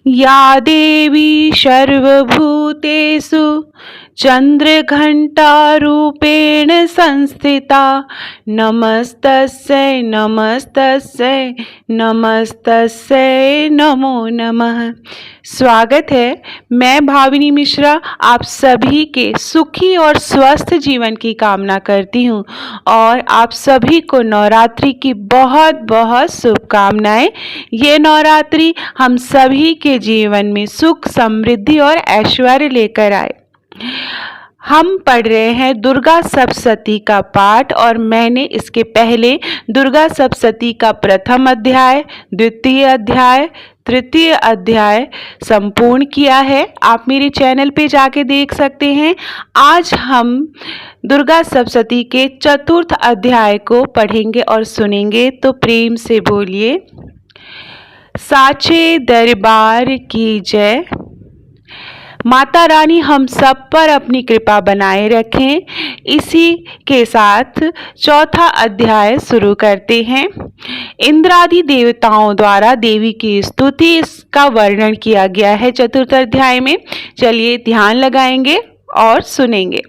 या देवी सर्वभूतेषु चन्द्रघण्टारूपेण संस्थिता नमस्तस्यै नमस्तस्यै नमस्तस्यै नमो नमः। स्वागत है। मैं भाविनी मिश्रा आप सभी के सुखी और स्वस्थ जीवन की कामना करती हूँ और आप सभी को नवरात्रि की बहुत बहुत शुभकामनाएं। ये नवरात्रि हम सभी के जीवन में सुख समृद्धि और ऐश्वर्य लेकर आए। हम पढ़ रहे हैं दुर्गा सप्तशती का पाठ और मैंने इसके पहले दुर्गा सप्तशती का प्रथम अध्याय, द्वितीय अध्याय, तृतीय अध्याय संपूर्ण किया है। आप मेरे चैनल पे जाके देख सकते हैं। आज हम दुर्गा सप्तशती के चतुर्थ अध्याय को पढ़ेंगे और सुनेंगे, तो प्रेम से बोलिए साचे दरबार की जय। माता रानी हम सब पर अपनी कृपा बनाए रखें। इसी के साथ चौथा अध्याय शुरू करते हैं। इंद्रादि देवताओं द्वारा देवी की स्तुति इसका वर्णन किया गया है चतुर्थ अध्याय में। चलिए ध्यान लगाएंगे और सुनेंगे।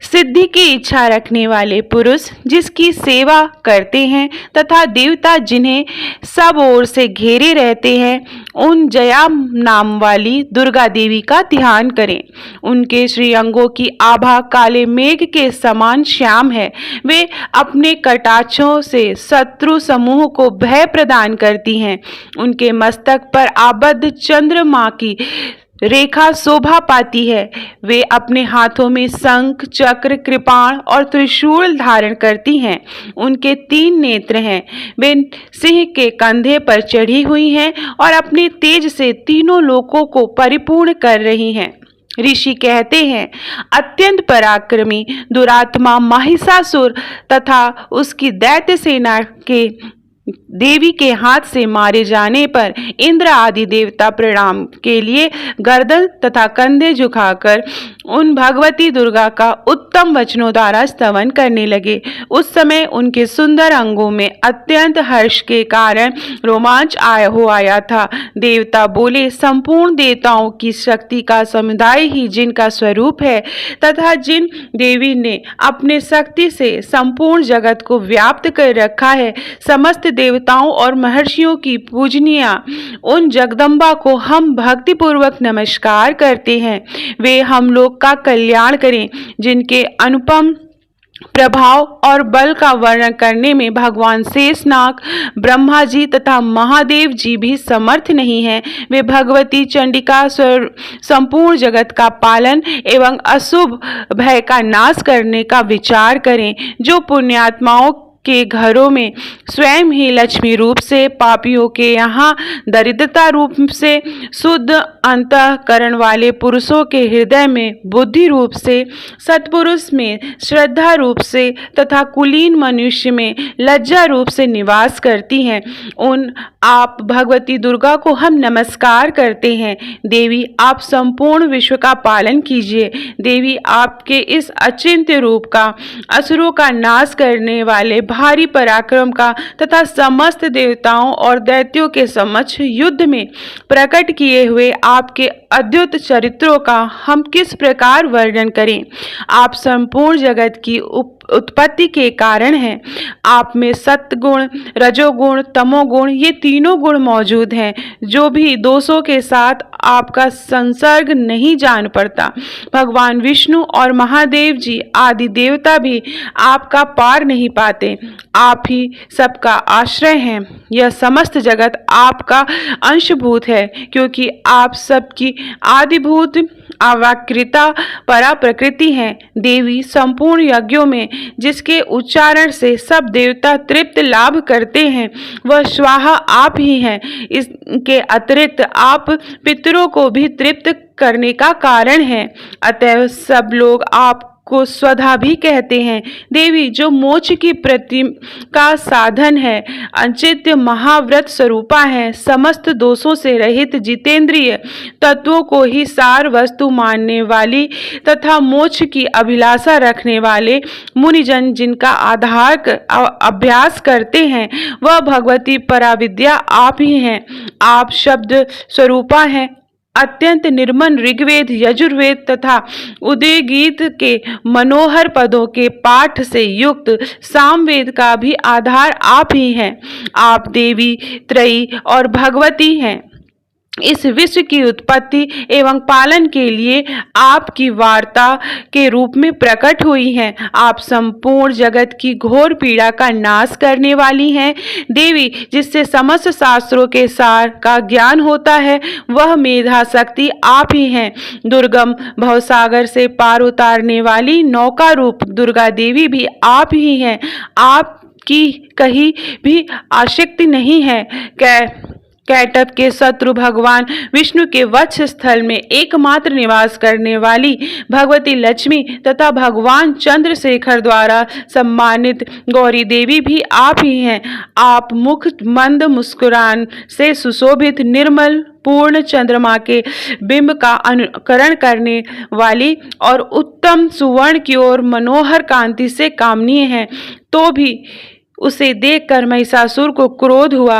सिद्धि की इच्छा रखने वाले पुरुष जिसकी सेवा करते हैं तथा देवता जिन्हें सब ओर से घेरे रहते हैं, उन जया नाम वाली दुर्गा देवी का ध्यान करें। उनके श्रीअंगों की आभा काले मेघ के समान श्याम है। वे अपने कटाक्षों से शत्रु समूह को भय प्रदान करती हैं। उनके मस्तक पर आबद्ध चंद्रमा की रेखा शोभा पाती है। वे अपने हाथों में शंख, चक्र, कृपाण और त्रिशूल धारण करती हैं। उनके 3 नेत्र हैं। वे सिंह के कंधे पर चढ़ी हुई हैं और अपने तेज से तीनों लोकों को परिपूर्ण कर रही हैं। ऋषि कहते हैं, अत्यंत पराक्रमी दुरात्मा महिषासुर तथा उसकी दैत्य सेना के देवी के हाथ से मारे जाने पर इंद्र आदि देवता प्रणाम के लिए गर्दन तथा कंधे झुकाकर उन भगवती दुर्गा का उत्तम वचनों द्वारा स्तवन करने लगे। उस समय उनके सुंदर अंगों में अत्यंत हर्ष के कारण रोमांच आया था। देवता बोले, संपूर्ण देवताओं की शक्ति का समुदाय ही जिनका स्वरूप है तथा जिन देवी ने अपने शक्ति से संपूर्ण जगत को व्याप्त कर रखा है, समस्त देवताओं और महर्षियों की पूजनीय उन जगदम्बा को हम भक्ति पूर्वक नमस्कार करते हैं। वे हम लोग का कल्याण करें। जिनके अनुपम प्रभाव और बल का वर्णन करने में भगवान शेषनाग, ब्रह्मा जी तथा महादेव जी भी समर्थ नहीं हैं। वे भगवती चंडिका संपूर्ण जगत का पालन एवं अशुभ भय का नाश करने का विचार करें। जो पुण्यात्माओं के घरों में स्वयं ही लक्ष्मी रूप से, पापियों के यहाँ दरिद्रता रूप से, शुद्ध अंतःकरण वाले पुरुषों के हृदय में बुद्धि रूप से, सत्पुरुष में श्रद्धा रूप से तथा कुलीन मनुष्य में लज्जा रूप से निवास करती हैं, उन आप भगवती दुर्गा को हम नमस्कार करते हैं। देवी आप संपूर्ण विश्व का पालन कीजिए। देवी आपके इस अचिंत्य रूप का, असुरों का नाश करने वाले भारी पराक्रम का तथा समस्त देवताओं और दैत्यों के समक्ष युद्ध में प्रकट किए हुए आपके अद्भुत चरित्रों का हम किस प्रकार वर्णन करें। आप संपूर्ण जगत की उत्पत्ति के कारण हैं। आप में सत्गुण, रजोगुण, तमोगुण ये तीनों गुण मौजूद हैं। जो भी दोषों के साथ आपका संसर्ग नहीं जान पड़ता। भगवान विष्णु और महादेव जी आदि देवता भी आपका पार नहीं पाते। आप ही सबका आश्रय हैं। यह समस्त जगत आपका अंशभूत है, क्योंकि आप सबकी आदिभूत अवाकृता परा प्रकृति हैं। देवी संपूर्ण यज्ञों में जिसके उच्चारण से सब देवता तृप्त लाभ करते हैं, वह स्वाहा आप ही हैं। इसके अतिरिक्त आप पितरों को भी तृप्त करने का कारण है। अतएव सब लोग आप को स्वधा भी कहते हैं। देवी जो मोक्ष की प्रतिम का साधन है, अचिंत्य महाव्रत स्वरूपा है, समस्त दोषों से रहित जितेंद्रिय तत्वों को ही सार वस्तु मानने वाली तथा मोक्ष की अभिलाषा रखने वाले मुनिजन जिनका आधार अभ्यास करते हैं, वह भगवती पराविद्या आप ही हैं। आप शब्द स्वरूपा हैं। अत्यंत निर्मल ऋग्वेद, यजुर्वेद तथा उदय गीत के मनोहर पदों के पाठ से युक्त सामवेद का भी आधार आप ही हैं। आप देवी त्रयी और भगवती हैं। इस विश्व की उत्पत्ति एवं पालन के लिए आपकी वार्ता के रूप में प्रकट हुई हैं। आप संपूर्ण जगत की घोर पीड़ा का नाश करने वाली हैं। देवी जिससे समस्त शास्त्रों के सार का ज्ञान होता है, वह मेधा शक्ति आप ही हैं। दुर्गम भवसागर से पार उतारने वाली नौका रूप दुर्गा देवी भी आप ही हैं। आपकी कहीं भी आसक्ति नहीं है। कैटभ के शत्रु भगवान विष्णु के वक्ष स्थल में एकमात्र निवास करने वाली भगवती लक्ष्मी तथा भगवान चंद्रशेखर द्वारा सम्मानित गौरी देवी भी आप ही हैं। आप मुख मंद मुस्कुरान से सुशोभित निर्मल पूर्ण चंद्रमा के बिंब का अनुकरण करने वाली और उत्तम सुवर्ण की ओर मनोहर कांति से कामनीय है। तो भी उसे देखकर महिषासुर को क्रोध हुआ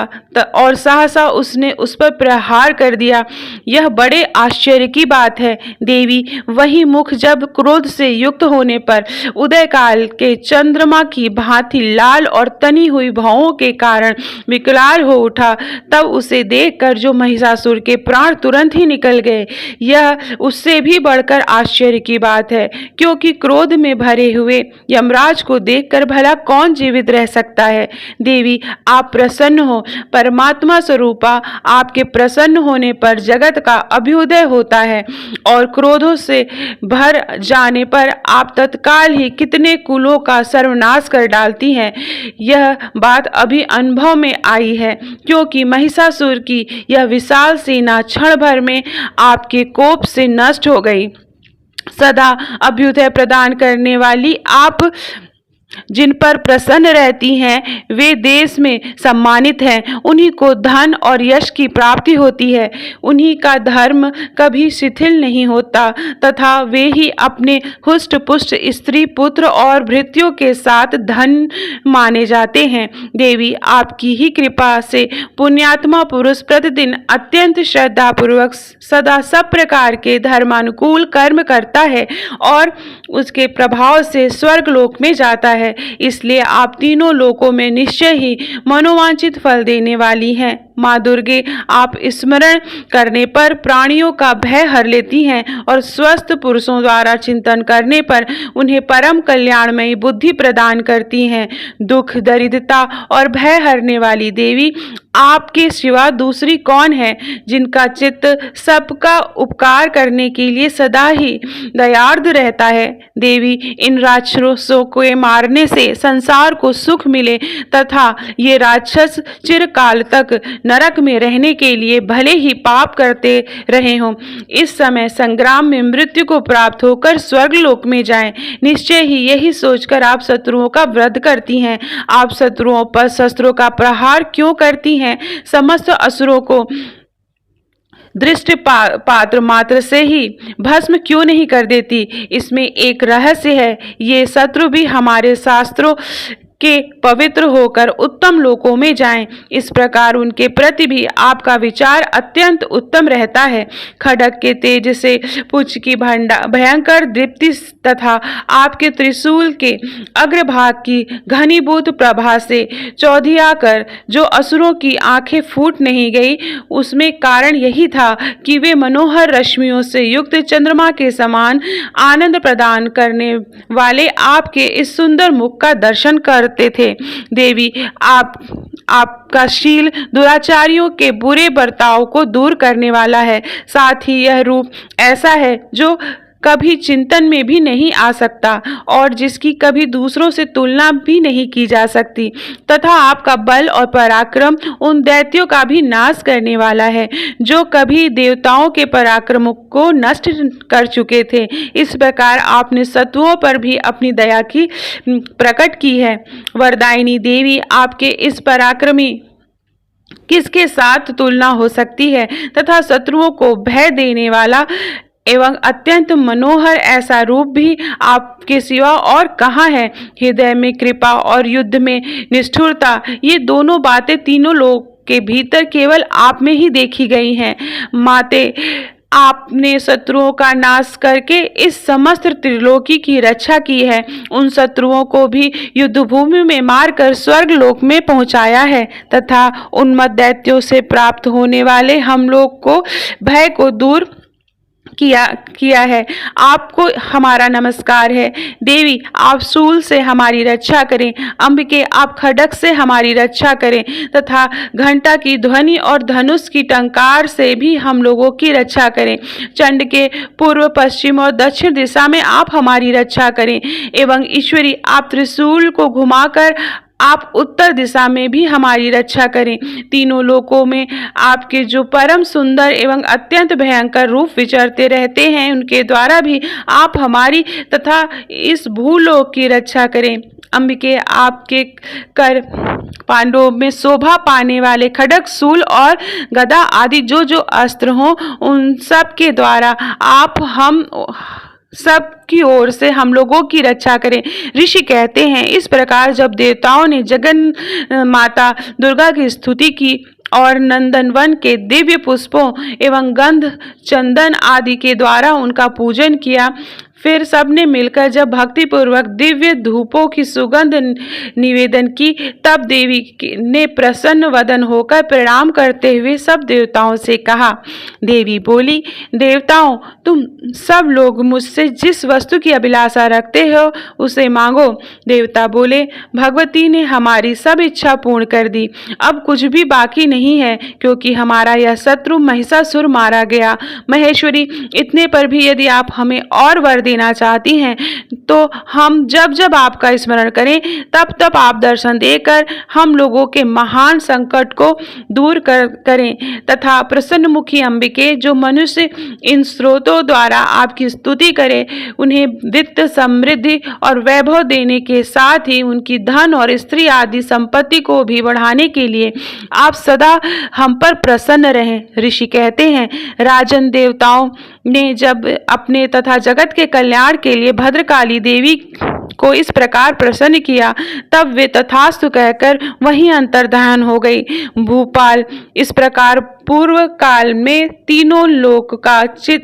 और सहसा उसने उस पर प्रहार कर दिया। यह बड़े आश्चर्य की बात है। देवी वही मुख जब क्रोध से युक्त होने पर उदय काल के चंद्रमा की भांति लाल और तनी हुई भौहों के कारण विकराल हो उठा, तब उसे देखकर जो महिषासुर के प्राण तुरंत ही निकल गए। यह उससे भी बढ़कर आश्चर्य की बात है, क्योंकि क्रोध में भरे हुए यमराज को देखकर भला कौन जीवित रह सकता है। देवी आप प्रसन्न हो। परमात्मा स्वरूपा आपके प्रसन्न होने पर जगत का अभ्युदय होता है और क्रोधों से भर जाने पर आप तत्काल ही कितने कुलों का सर्वनाश कर डालती हैं। यह बात अभी अनुभव में आई है, क्योंकि महिषासुर की यह विशाल सेना क्षण भर में आपके कोप से नष्ट हो गई। सदा अभ्युदय प्रदान करने वाली आप जिन पर प्रसन्न रहती हैं, वे देश में सम्मानित हैं। उन्हीं को धन और यश की प्राप्ति होती है। उन्हीं का धर्म कभी शिथिल नहीं होता तथा वे ही अपने हुष्ट पुष्ट स्त्री पुत्र और भृत्यों के साथ धन माने जाते हैं। देवी आपकी ही कृपा से पुण्यात्मा पुरुष प्रतिदिन अत्यंत श्रद्धा पूर्वक सदा सब प्रकार के धर्मानुकूल कर्म करता है और उसके प्रभाव से स्वर्गलोक में जाता है। इसलिए आप तीनों लोकों में निश्चय ही मनोवांछित फल देने वाली हैं। माँ दुर्गे आप स्मरण करने पर प्राणियों का भय हर लेती हैं और स्वस्थ पुरुषों द्वारा चिंतन करने पर उन्हें परम कल्याणमयी बुद्धि प्रदान करती हैं। दुख दरिद्रता और भय हरने वाली देवी आपके सिवा दूसरी कौन है, जिनका चित्त सबका उपकार करने के लिए सदा ही दयार्द रहता है। देवी इन राक्षसों को मारने से संसार को सुख मिले तथा ये राक्षस चिरकाल तक नरक में रहने के लिए भले ही पाप करते रहे हों, इस समय संग्राम में मृत्यु को प्राप्त होकर स्वर्गलोक में जाएं। निश्चय ही यही सोचकर आप शत्रुओं का वध करती हैं। आप शत्रुओं पर शस्त्रों का प्रहार क्यों करती हैं? समस्त असुरों को दृष्ट पात्र मात्र से ही भस्म क्यों नहीं कर देती? इसमें एक रहस्य है। ये शत्रु भी हमारे शास्त्रों के पवित्र होकर उत्तम लोकों में जाएं। इस प्रकार उनके प्रति भी आपका विचार अत्यंत उत्तम रहता है। खड्ग के तेज से पुच्छ की भयंकर दीप्ति तथा आपके त्रिशूल के अग्रभाग की घनीभूत प्रभा से चौधियाकर जो असुरों की आंखें फूट नहीं गई, उसमें कारण यही था कि वे मनोहर रश्मियों से युक्त चंद्रमा के समान आनंद प्रदान करने वाले आपके इस सुंदर मुख का दर्शन करते थे। देवी आपका शील दुराचारियों के बुरे बर्ताव को दूर करने वाला है। साथ ही यह रूप ऐसा है जो कभी चिंतन में भी नहीं आ सकता और जिसकी कभी दूसरों से तुलना भी नहीं की जा सकती, तथा आपका बल और पराक्रम उन दैत्यों का भी नाश करने वाला है जो कभी देवताओं के पराक्रम को नष्ट कर चुके थे। इस प्रकार आपने शत्रुओं पर भी अपनी दया की प्रकट की है। वरदायिनी देवी, आपके इस पराक्रमी किसके साथ तुलना हो सकती है तथा शत्रुओं को भय देने वाला एवं अत्यंत मनोहर ऐसा रूप भी आपके सिवा और कहाँ है। हृदय में कृपा और युद्ध में निष्ठुरता, ये दोनों बातें तीनों लोग के भीतर केवल आप में ही देखी गई हैं। माते, आपने शत्रुओं का नाश करके इस समस्त त्रिलोकी की रक्षा की है। उन शत्रुओं को भी युद्धभूमि में मारकर स्वर्ग लोक में पहुंचाया है तथा उन्मत्त दैत्यों से प्राप्त होने वाले हम लोग को भय को दूर किया है। आपको हमारा नमस्कार है। देवी, आप शूल से हमारी रक्षा करें। अंबिके, आप खड्ग से हमारी रक्षा करें तथा घंटा की ध्वनि और धनुष की टंकार से भी हम लोगों की रक्षा करें। चंड के पूर्व, पश्चिम और दक्षिण दिशा में आप हमारी रक्षा करें एवं ईश्वरी, आप त्रिशूल को घुमाकर आप उत्तर दिशा में भी हमारी रक्षा करें। तीनों लोकों में आपके जो परम सुंदर एवं अत्यंत भयंकर रूप विचरते रहते हैं, उनके द्वारा भी आप हमारी तथा इस भूलोक की रक्षा करें। अंबिके, आपके कर पांडवों में शोभा पाने वाले खड्ग, शूल और गदा आदि जो जो अस्त्र हों, उन सब के द्वारा आप हम सब की ओर से हम लोगों की रक्षा करें। ऋषि कहते हैं, इस प्रकार जब देवताओं ने जगन माता दुर्गा की स्तुति की और नंदनवन के दिव्य पुष्पों एवं गंध, चंदन आदि के द्वारा उनका पूजन किया, फिर सबने मिलकर जब भक्तिपूर्वक दिव्य धूपों की सुगंध निवेदन की, तब देवी ने प्रसन्न वदन होकर प्रणाम करते हुए सब देवताओं से कहा। देवी बोली, देवताओं, तुम सब लोग मुझसे जिस वस्तु की अभिलाषा रखते हो उसे मांगो। देवता बोले, भगवती ने हमारी सब इच्छा पूर्ण कर दी, अब कुछ भी बाकी नहीं है, क्योंकि हमारा यह शत्रु महिषासुर मारा गया। महेश्वरी, इतने पर भी यदि आप हमें और वर देना चाहती हैं तो हम जब जब आपका स्मरण करें तब तब आप दर्शन देकर हम लोगों के महान संकट को दूर करें तथा प्रसन्न मुखी अंबिके, जो मनुष्य इन स्रोतों द्वारा आपकी स्तुति करे, उन्हें वित्त, समृद्धि और वैभव देने के साथ ही उनकी धन और स्त्री आदि संपत्ति को भी बढ़ाने के लिए आप सदा हम पर प्रसन्न रहें। ऋषि कहते हैं, राजन, देवताओं ने जब अपने तथा जगत के कल्याण के लिए भद्रकाली देवी को इस प्रकार प्रसन्न किया, तब वे तथास्तु कहकर वहीं अंतर्धान हो गई। भूपाल, इस प्रकार पूर्व काल में तीनों लोक का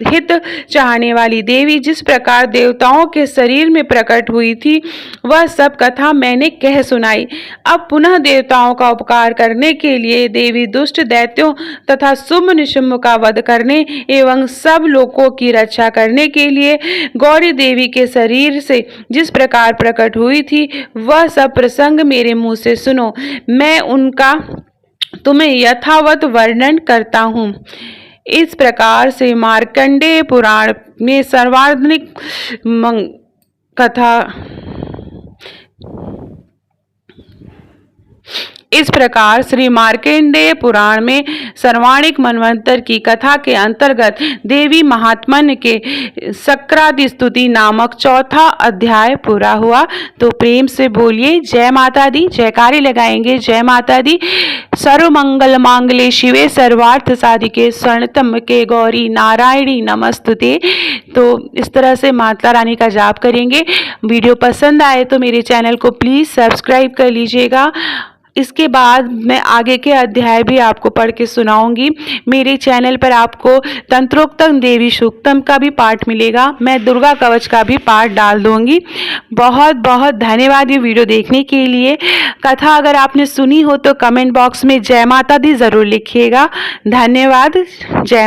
हित चाहने वाली देवी जिस प्रकार देवताओं के शरीर में प्रकट हुई थी, वह सब कथा मैंने कह सुनाई। अब पुनः देवताओं का उपकार करने के लिए देवी दुष्ट दैत्यों तथा शुंभ निशुंभ का वध करने एवं सब लोकों की रक्षा करने के लिए गौरी देवी के शरीर से जिस प्रकार प्रकट हुई थी, वह सब प्रसंग मेरे मुंह से सुनो। मैं उनका तुम्हें यथावत वर्णन करता हूँ। इस प्रकार से मार्कंडेय पुराण में सर्वाधिक कथा इस प्रकार श्री मार्कंडेय पुराण में सर्वाणिक मनवंतर की कथा के अंतर्गत देवी महात्मन के सक्रादि स्तुति नामक चौथा अध्याय पूरा हुआ। तो प्रेम से बोलिए जय माता दी, जयकारी लगाएंगे जय माता दी। सर्व मंगल मांगले शिवे सर्वार्थ साधिके स्वर्णतम के गौरी नारायणी नमस्तुते। तो इस तरह से माता रानी का जाप करेंगे। वीडियो पसंद आए तो मेरे चैनल को प्लीज़ सब्सक्राइब कर लीजिएगा। इसके बाद मैं आगे के अध्याय भी आपको पढ़ के सुनाऊंगी। मेरे चैनल पर आपको तंत्रोक्तम देवी सूक्तम का भी पाठ मिलेगा। मैं दुर्गा कवच का भी पाठ डाल दूंगी। बहुत बहुत धन्यवाद ये वीडियो देखने के लिए। कथा अगर आपने सुनी हो तो कमेंट बॉक्स में जय माता दी ज़रूर लिखिएगा। धन्यवाद। जय